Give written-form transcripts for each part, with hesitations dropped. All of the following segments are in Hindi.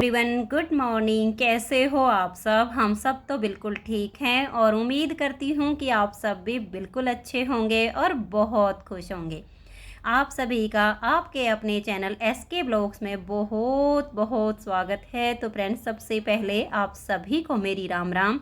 Everyone, good morning. कैसे हो आप सब? हम सब तो बिल्कुल ठीक हैं और उम्मीद करती हूँ कि आप सब भी बिल्कुल अच्छे होंगे और बहुत खुश होंगे। आप सभी का आपके अपने चैनल एसके ब्लॉग्स में बहुत बहुत स्वागत है। तो फ्रेंड्स, सबसे पहले आप सभी को मेरी राम राम।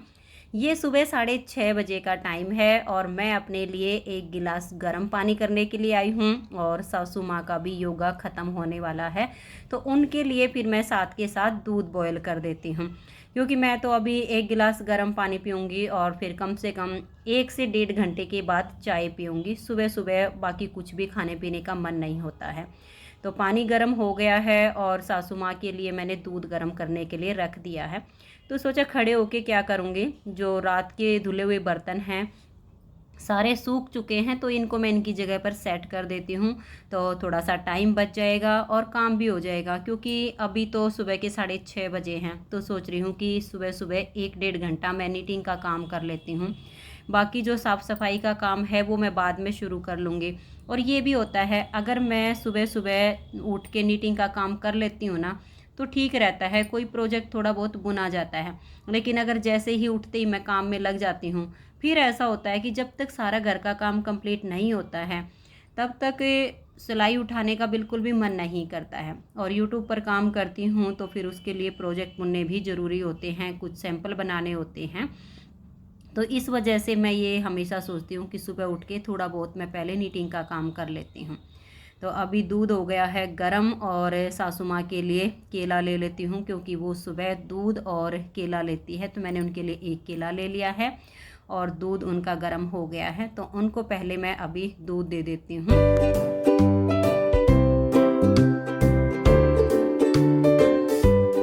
ये सुबह 6:30 बजे का टाइम है और मैं अपने लिए एक गिलास गर्म पानी करने के लिए आई हूँ और सासू माँ का भी योगा ख़त्म होने वाला है, तो उनके लिए फिर मैं साथ के साथ दूध बॉयल कर देती हूँ, क्योंकि मैं तो अभी एक गिलास गर्म पानी पीऊँगी और फिर कम से कम 1 से 1.5 घंटे के बाद चाय पीऊँगी। सुबह सुबह बाकी कुछ भी खाने पीने का मन नहीं होता है। तो पानी गर्म हो गया है और सासू माँ के लिए मैंने दूध गर्म करने के लिए रख दिया है। तो सोचा खड़े होके क्या करूँगी, जो रात के धुले हुए बर्तन हैं सारे सूख चुके हैं, तो इनको मैं इनकी जगह पर सेट कर देती हूँ। तो थोड़ा सा टाइम बच जाएगा और काम भी हो जाएगा, क्योंकि अभी तो सुबह के 6:30 बजे हैं। तो सोच रही हूँ कि सुबह सुबह 1-1.5 घंटा मैं नीटिंग का काम कर लेती हूँ। बाकी जो साफ़ सफाई का काम है वो मैं बाद में शुरू कर लूँगी। और ये भी होता है, अगर मैं सुबह सुबह उठ के नीटिंग का काम कर लेती हूँ ना, तो ठीक रहता है, कोई प्रोजेक्ट थोड़ा बहुत बुना जाता है। लेकिन अगर जैसे ही उठते ही मैं काम में लग जाती हूँ, फिर ऐसा होता है कि जब तक सारा घर का काम कंप्लीट नहीं होता है तब तक सिलाई उठाने का बिल्कुल भी मन नहीं करता है। और यूट्यूब पर काम करती हूँ तो फिर उसके लिए प्रोजेक्ट बुनने भी ज़रूरी होते हैं, कुछ सैंपल बनाने होते हैं। तो इस वजह से मैं ये हमेशा सोचती हूँ कि सुबह उठ के थोड़ा बहुत मैं पहले नीटिंग का काम कर लेती हूँ। तो अभी दूध हो गया है गरम और सासू माँ के लिए केला ले लेती हूँ, क्योंकि वो सुबह दूध और केला लेती है। तो मैंने उनके लिए एक केला ले लिया है और दूध उनका गर्म हो गया है, तो उनको पहले मैं अभी दूध दे देती हूँ।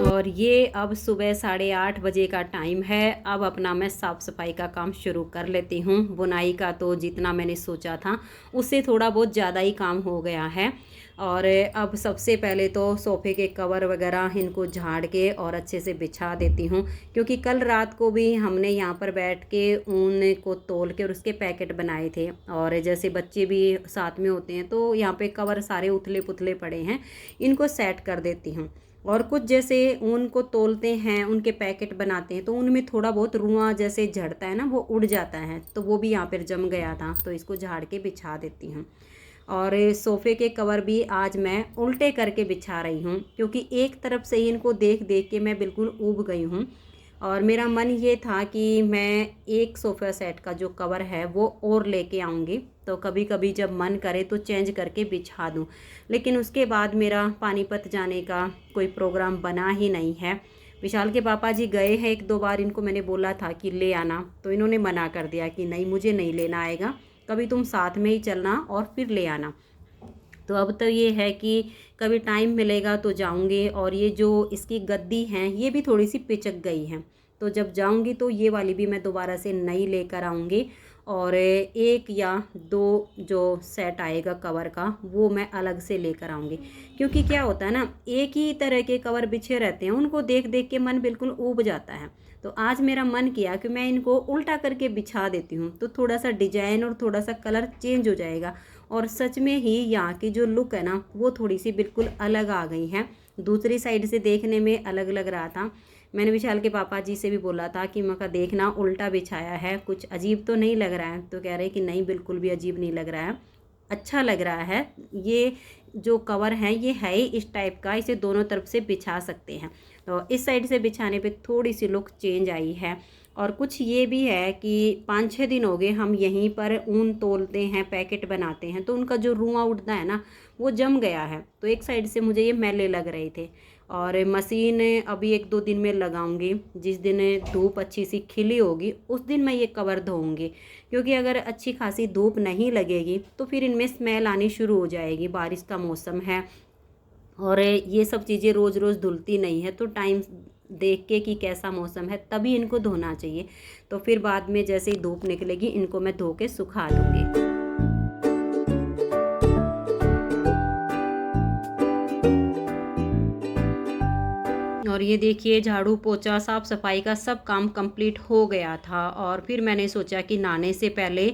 और ये अब सुबह 8:30 बजे का टाइम है। अब अपना मैं साफ़ सफाई का काम शुरू कर लेती हूँ। बुनाई का तो जितना मैंने सोचा था उससे थोड़ा बहुत ज़्यादा ही काम हो गया है। और अब सबसे पहले तो सोफ़े के कवर वगैरह इनको झाड़ के और अच्छे से बिछा देती हूँ, क्योंकि कल रात को भी हमने यहाँ पर बैठ के ऊन को तोल के और उसके पैकेट बनाए थे। और जैसे बच्चे भी साथ में होते हैं तो यहाँ पे कवर सारे उथले पुथले पड़े हैं, इनको सेट कर देती हूँ। और कुछ जैसे ऊन को तोलते हैं, उनके पैकेट बनाते हैं, तो उनमें थोड़ा बहुत रुआं जैसे झड़ता है ना, वो उड़ जाता है, तो वो भी यहाँ पर जम गया था, तो इसको झाड़ के बिछा देती हूँ। और सोफ़े के कवर भी आज मैं उल्टे करके बिछा रही हूँ, क्योंकि एक तरफ से ही इनको देख देख के मैं बिल्कुल ऊब गई हूँ। और मेरा मन ये था कि मैं एक सोफ़ा सेट का जो कवर है वो और लेके आऊँगी, तो कभी कभी जब मन करे तो चेंज करके बिछा दूँ। लेकिन उसके बाद मेरा पानीपत जाने का कोई प्रोग्राम बना ही नहीं है। विशाल के पापा जी गए हैं 1-2 बार, इनको मैंने बोला था कि ले आना, तो इन्होंने मना कर दिया कि नहीं, मुझे नहीं लेना आएगा, कभी तुम साथ में ही चलना और फिर ले आना। तो अब तो ये है कि कभी टाइम मिलेगा तो जाऊंगी। और ये जो इसकी गद्दी हैं ये भी थोड़ी सी पिचक गई हैं, तो जब जाऊंगी तो ये वाली भी मैं दोबारा से नई लेकर आऊँगी। और 1 या 2 जो सेट आएगा कवर का वो मैं अलग से लेकर आऊँगी, क्योंकि क्या होता है ना, एक ही तरह के कवर बिछे रहते हैं, उनको देख देख के मन बिल्कुल ऊब जाता है। तो आज मेरा मन किया कि मैं इनको उल्टा करके बिछा देती हूँ, तो थोड़ा सा डिजाइन और थोड़ा सा कलर चेंज हो जाएगा। और सच में ही यहाँ की जो लुक है ना वो थोड़ी सी बिल्कुल अलग आ गई है। दूसरी साइड से देखने में अलग लग रहा था। मैंने विशाल के पापा जी से भी बोला था कि मैं कहा देखना उल्टा बिछाया है, कुछ अजीब तो नहीं लग रहा है? तो कह रहे कि नहीं, बिल्कुल भी अजीब नहीं लग रहा है, अच्छा लग रहा है। ये जो कवर है ये है ही इस टाइप का, इसे दोनों तरफ से बिछा सकते हैं। तो इस साइड से बिछाने पे थोड़ी सी लुक चेंज आई है। और कुछ ये भी है कि 5-6 दिन हो गए हम यहीं पर ऊन तोलते हैं, पैकेट बनाते हैं, तो उनका जो रुआं उड़ता है ना वो जम गया है, तो एक साइड से मुझे ये मैले लग रहे थे। और मशीन अभी 1-2 दिन में लगाऊंगी, जिस दिन धूप अच्छी सी खिली होगी उस दिन मैं ये कवर धोऊंगी, क्योंकि अगर अच्छी खासी धूप नहीं लगेगी तो फिर इनमें स्मेल आनी शुरू हो जाएगी। बारिश का मौसम है और ये सब चीज़ें रोज़ रोज़ धुलती नहीं है, तो टाइम देख के कि कैसा मौसम है तभी इनको धोना चाहिए। तो फिर बाद में जैसे ही धूप निकलेगी इनको मैं धो के सुखा दूँगी। और ये देखिए, झाड़ू पोछा साफ़ सफाई का सब काम कंप्लीट हो गया था। और फिर मैंने सोचा कि नहाने से पहले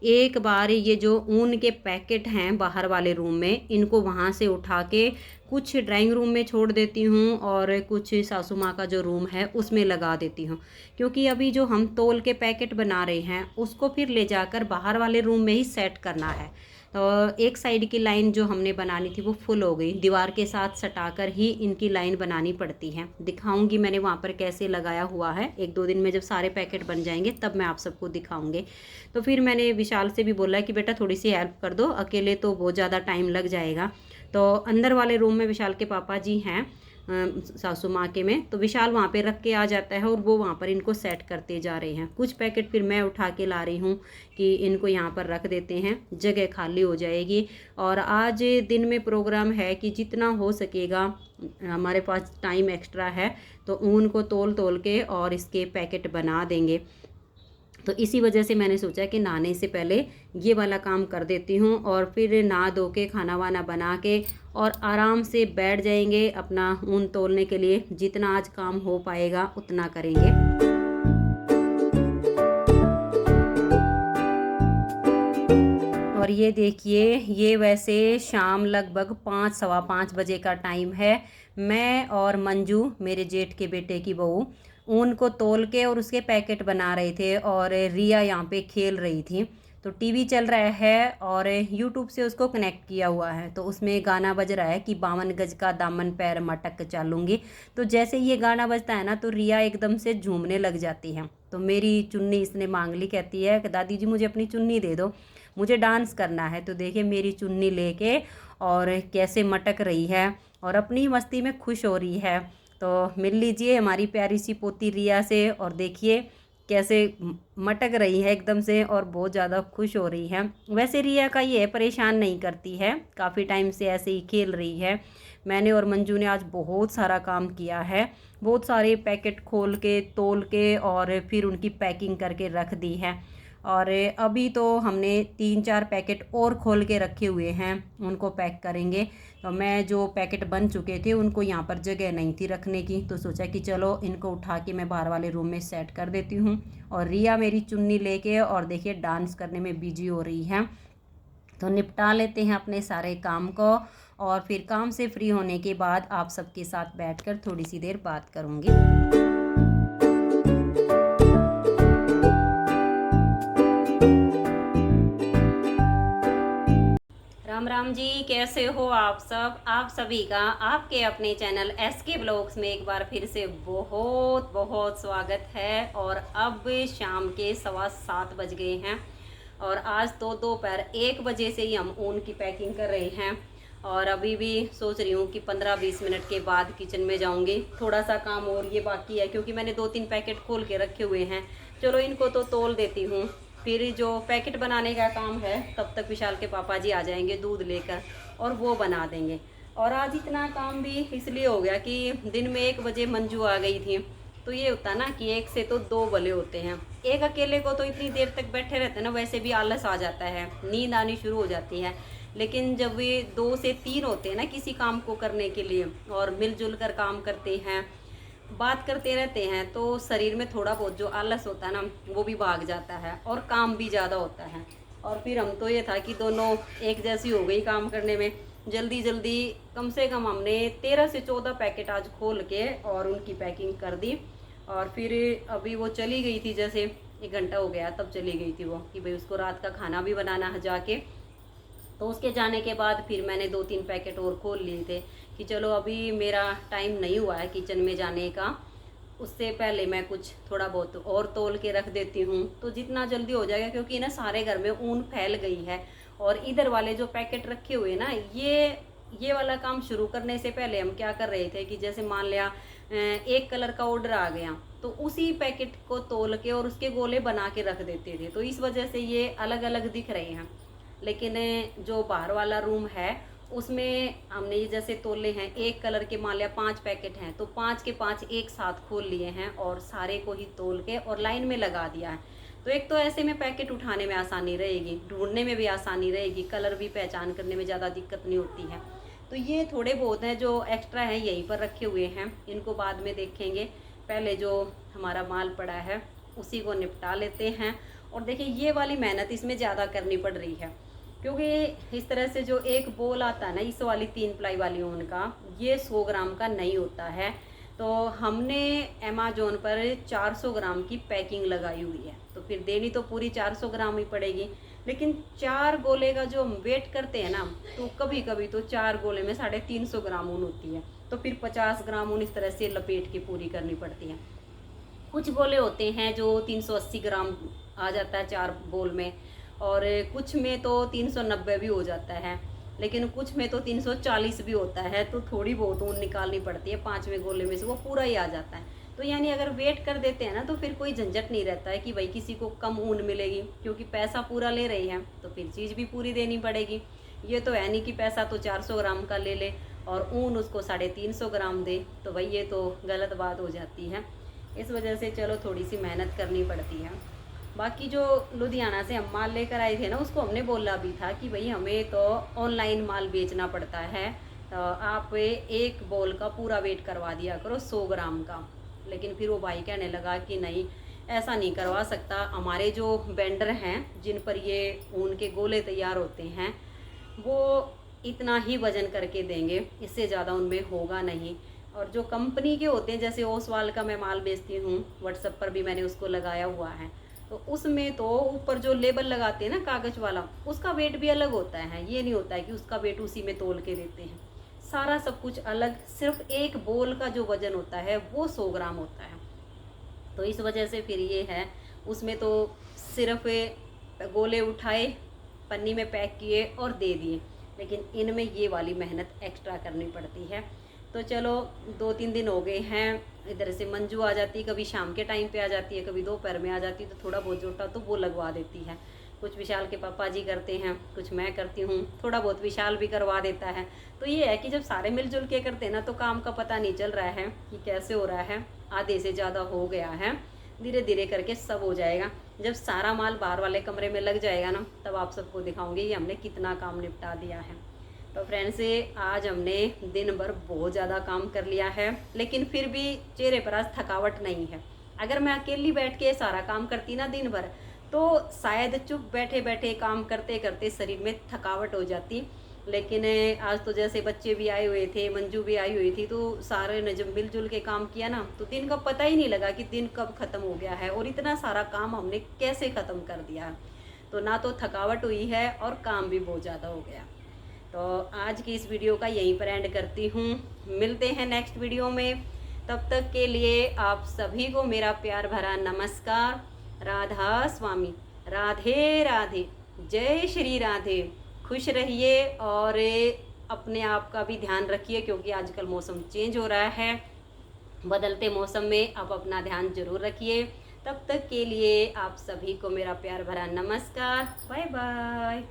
एक बार ये जो ऊन के पैकेट हैं बाहर वाले रूम में, इनको वहाँ से उठा के कुछ ड्राइंग रूम में छोड़ देती हूँ और कुछ सासू माँ का जो रूम है उसमें लगा देती हूँ, क्योंकि अभी जो हम तौल के पैकेट बना रहे हैं उसको फिर ले जाकर बाहर वाले रूम में ही सेट करना है। तो एक साइड की लाइन जो हमने बनानी थी वो फुल हो गई, दीवार के साथ सटाकर ही इनकी लाइन बनानी पड़ती है। दिखाऊंगी मैंने वहाँ पर कैसे लगाया हुआ है, 1-2 दिन में जब सारे पैकेट बन जाएंगे तब मैं आप सबको दिखाऊंगी। तो फिर मैंने विशाल से भी बोला कि बेटा थोड़ी सी हेल्प कर दो, अकेले तो बहुत ज़्यादा टाइम लग जाएगा। तो अंदर वाले रूम में विशाल के पापा जी हैं सासू माँ के में, तो विशाल वहाँ पे रख के आ जाता है और वो वहाँ पर इनको सेट करते जा रहे हैं। कुछ पैकेट फिर मैं उठा के ला रही हूँ कि इनको यहाँ पर रख देते हैं, जगह खाली हो जाएगी। और आज दिन में प्रोग्राम है कि जितना हो सकेगा, हमारे पास टाइम एक्स्ट्रा है तो ऊन को तोल तोल के और इसके पैकेट बना देंगे। तो इसी वजह से मैंने सोचा कि नहाने से पहले ये वाला काम कर देती हूँ और फिर नहा धो के खाना वाना बना के और आराम से बैठ जाएंगे अपना ऊन तोलने के लिए। जितना आज काम हो पाएगा उतना करेंगे। और ये देखिए, ये वैसे शाम लगभग 5-5:15 बजे का टाइम है। मैं और मंजू, मेरे जेठ के बेटे की बहू, ऊन को तोल के और उसके पैकेट बना रहे थे और रिया यहाँ पे खेल रही थी। तो टीवी चल रहा है और यूट्यूब से उसको कनेक्ट किया हुआ है, तो उसमें गाना बज रहा है कि 52 गज का दामन पैर मटक चालूंगी। तो जैसे ये गाना बजता है ना तो रिया एकदम से झूमने लग जाती है। तो मेरी चुन्नी इसने मांग ली, कहती है कि दादी जी मुझे अपनी चुन्नी दे दो, मुझे डांस करना है। तो देखिए मेरी चुन्नी लेके और कैसे मटक रही है और अपनी मस्ती में खुश हो रही है। तो मिल लीजिए हमारी प्यारी सी पोती रिया से, और देखिए कैसे मटक रही है एकदम से और बहुत ज़्यादा खुश हो रही है। वैसे रिया का ये परेशान नहीं करती है, काफ़ी टाइम से ऐसे ही खेल रही है। मैंने और मंजू ने आज बहुत सारा काम किया है, बहुत सारे पैकेट खोल के तोल के और फिर उनकी पैकिंग करके रख दी है। और अभी तो हमने 3-4 पैकेट और खोल के रखे हुए हैं, उनको पैक करेंगे। तो मैं जो पैकेट बन चुके थे उनको यहाँ पर जगह नहीं थी रखने की, तो सोचा कि चलो इनको उठा के मैं बाहर वाले रूम में सेट कर देती हूँ। और रिया मेरी चुन्नी लेके और देखिए डांस करने में बिजी हो रही है। तो निपटा लेते हैं अपने सारे काम को और फिर काम से फ्री होने के बाद आप सबके साथ बैठकर थोड़ी सी देर बात करूँगी। राम राम जी, कैसे हो आप सब? आप सभी का आपके अपने चैनल SK ब्लॉग्स में एक बार फिर से बहुत बहुत स्वागत है। और अब शाम के 7:15 बज गए हैं और आज तो दोपहर 1 बजे से ही हम ऊन की पैकिंग कर रहे हैं। और अभी भी सोच रही हूँ कि 15-20 मिनट के बाद किचन में जाऊँगी। थोड़ा सा काम और ये बाकी है क्योंकि मैंने 2-3 पैकेट खोल के रखे हुए हैं। चलो इनको तो तोल देती हूँ, फिर जो पैकेट बनाने का काम है तब तक विशाल के पापा जी आ जाएंगे दूध लेकर और वो बना देंगे। और आज इतना काम भी इसलिए हो गया कि दिन में 1 बजे मंजू आ गई थी। तो ये होता ना कि 1 से तो 2 भले होते हैं। एक अकेले को तो इतनी देर तक बैठे रहते हैं ना, वैसे भी आलस आ जाता है, नींद आनी शुरू हो जाती है। लेकिन जब वे 2 से 3 होते हैं ना किसी काम को करने के लिए और मिलजुल कर काम करते हैं, बात करते रहते हैं, तो शरीर में थोड़ा बहुत जो आलस होता है ना वो भी भाग जाता है और काम भी ज़्यादा होता है। और फिर हम तो ये था कि दोनों एक जैसी हो गई काम करने में, जल्दी जल्दी कम से कम हमने 13 से 14 पैकेट आज खोल के और उनकी पैकिंग कर दी। और फिर अभी वो चली गई थी, जैसे 1 घंटा हो गया तब चली गई थी वो, कि भाई उसको रात का खाना भी बनाना है जाके। तो उसके जाने के बाद फिर मैंने 2-3 पैकेट और खोल लिए थे कि चलो अभी मेरा टाइम नहीं हुआ है किचन में जाने का, उससे पहले मैं कुछ थोड़ा बहुत और तोल के रख देती हूँ तो जितना जल्दी हो जाएगा। क्योंकि ना सारे घर में ऊन फैल गई है और इधर वाले जो पैकेट रखे हुए ना, ये वाला काम शुरू करने से पहले हम क्या कर रहे थे कि जैसे मान लिया एक कलर का ऑर्डर आ गया तो उसी पैकेट को तोल के और उसके गोले बना के रख देते थे। तो इस वजह से ये अलग अलग दिख रहे हैं। लेकिन जो बाहर वाला रूम है उसमें हमने ये जैसे तोले हैं, एक कलर के मान लिया 5 पैकेट हैं तो 5 के 5 एक साथ खोल लिए हैं और सारे को ही तोल के और लाइन में लगा दिया है। तो एक तो ऐसे में पैकेट उठाने में आसानी रहेगी, ढूंढने में भी आसानी रहेगी, कलर भी पहचान करने में ज़्यादा दिक्कत नहीं होती है। तो ये थोड़े बहुत हैं जो एक्स्ट्रा हैं यहीं पर रखे हुए हैं, इनको बाद में देखेंगे। पहले जो हमारा माल पड़ा है उसी को निपटा लेते हैं। और देखिए ये वाली मेहनत इसमें ज़्यादा करनी पड़ रही है क्योंकि इस तरह से जो एक बोल आता है ना इस वाली 3 प्लाई वाली ऊन का, ये 100 ग्राम का नहीं होता है। तो हमने अमेज़ोन पर 400 ग्राम की पैकिंग लगाई हुई है, तो फिर देनी तो पूरी 400 ग्राम ही पड़ेगी। लेकिन 4 गोले का जो हम वेट करते हैं ना, तो कभी कभी तो 4 गोले में 350 ग्राम ऊन होती है, तो फिर 50 ग्राम ऊन इस तरह से लपेट के पूरी करनी पड़ती है। कुछ गोले होते हैं जो 380 ग्राम आ जाता है 4 बोल में, और कुछ में तो 390 भी हो जाता है, लेकिन कुछ में तो 340 भी होता है। तो थोड़ी बहुत ऊन निकालनी पड़ती है, 5वें गोले में से वो पूरा ही आ जाता है। तो यानी अगर वेट कर देते हैं ना, तो फिर कोई झंझट नहीं रहता है कि भाई किसी को कम ऊन मिलेगी, क्योंकि पैसा पूरा ले रही है तो फिर चीज़ भी पूरी देनी पड़ेगी। ये तो है नहीं कि पैसा तो 400 ग्राम का ले ले और ऊन उसको 350 ग्राम दे, तो भाई ये तो गलत बात हो जाती है। इस वजह से चलो थोड़ी सी मेहनत करनी पड़ती है। बाकी जो लुधियाना से हम माल लेकर आए थे ना, उसको हमने बोला भी था कि भाई हमें तो ऑनलाइन माल बेचना पड़ता है, तो आप एक बोल का पूरा वेट करवा दिया करो 100 ग्राम का। लेकिन फिर वो भाई कहने लगा कि नहीं, ऐसा नहीं करवा सकता, हमारे जो वेंडर हैं जिन पर ये ऊन के गोले तैयार होते हैं, वो इतना ही वजन करके देंगे, इससे ज़्यादा उनमें होगा नहीं। और जो कंपनी के होते हैं, जैसे ओसवाल का मैं माल बेचती हूँ, व्हाट्सएप पर भी मैंने उसको लगाया हुआ है, तो उसमें तो ऊपर जो लेबल लगाते हैं ना कागज़ वाला, उसका वेट भी अलग होता है। ये नहीं होता है कि उसका वेट उसी में तोल के देते हैं, सारा सब कुछ अलग। सिर्फ एक बोल का जो वज़न होता है वो 100 ग्राम होता है। तो इस वजह से फिर ये है, उसमें तो सिर्फ गोले उठाए, पन्नी में पैक किए और दे दिए, लेकिन इनमें ये वाली मेहनत एक्स्ट्रा करनी पड़ती है। तो चलो 2-3 दिन हो गए हैं, इधर से मंजू आ जाती है, कभी शाम के टाइम पे आ जाती है, कभी दोपहर में आ जाती है, तो थोड़ा बहुत जोटा तो वो लगवा देती है। कुछ विशाल के पापा जी करते हैं, कुछ मैं करती हूँ, थोड़ा बहुत विशाल भी करवा देता है। तो ये है कि जब सारे मिलजुल के करते हैं ना, तो काम का पता नहीं चल रहा है कि कैसे हो रहा है। आधे से ज़्यादा हो गया है, धीरे धीरे करके सब हो जाएगा। जब सारा माल बाहर वाले कमरे में लग जाएगा ना, तब आप सबको दिखाऊंगी ये हमने कितना काम निपटा दिया है। तो फ्रेंड्स, आज हमने दिन भर बहुत ज़्यादा काम कर लिया है, लेकिन फिर भी चेहरे पर आज थकावट नहीं है। अगर मैं अकेली बैठ के सारा काम करती ना दिन भर, तो शायद चुप बैठे बैठे काम करते करते शरीर में थकावट हो जाती। लेकिन आज तो जैसे बच्चे भी आए हुए थे, मंजू भी आई हुई थी, तो सारे ने जब मिलजुल के काम किया ना, तो दिन का पता ही नहीं लगा कि दिन कब ख़त्म हो गया है और इतना सारा काम हमने कैसे ख़त्म कर दिया। तो ना तो थकावट हुई है और काम भी बहुत ज़्यादा हो गया। तो आज की इस वीडियो का यहीं पर एंड करती हूँ। मिलते हैं नेक्स्ट वीडियो में, तब तक के लिए आप सभी को मेरा प्यार भरा नमस्कार। राधा स्वामी, राधे राधे, जय श्री राधे। खुश रहिए और अपने आप का भी ध्यान रखिए, क्योंकि आजकल मौसम चेंज हो रहा है। बदलते मौसम में आप अपना ध्यान जरूर रखिए। तब तक के लिए आप सभी को मेरा प्यार भरा नमस्कार। Bye bye.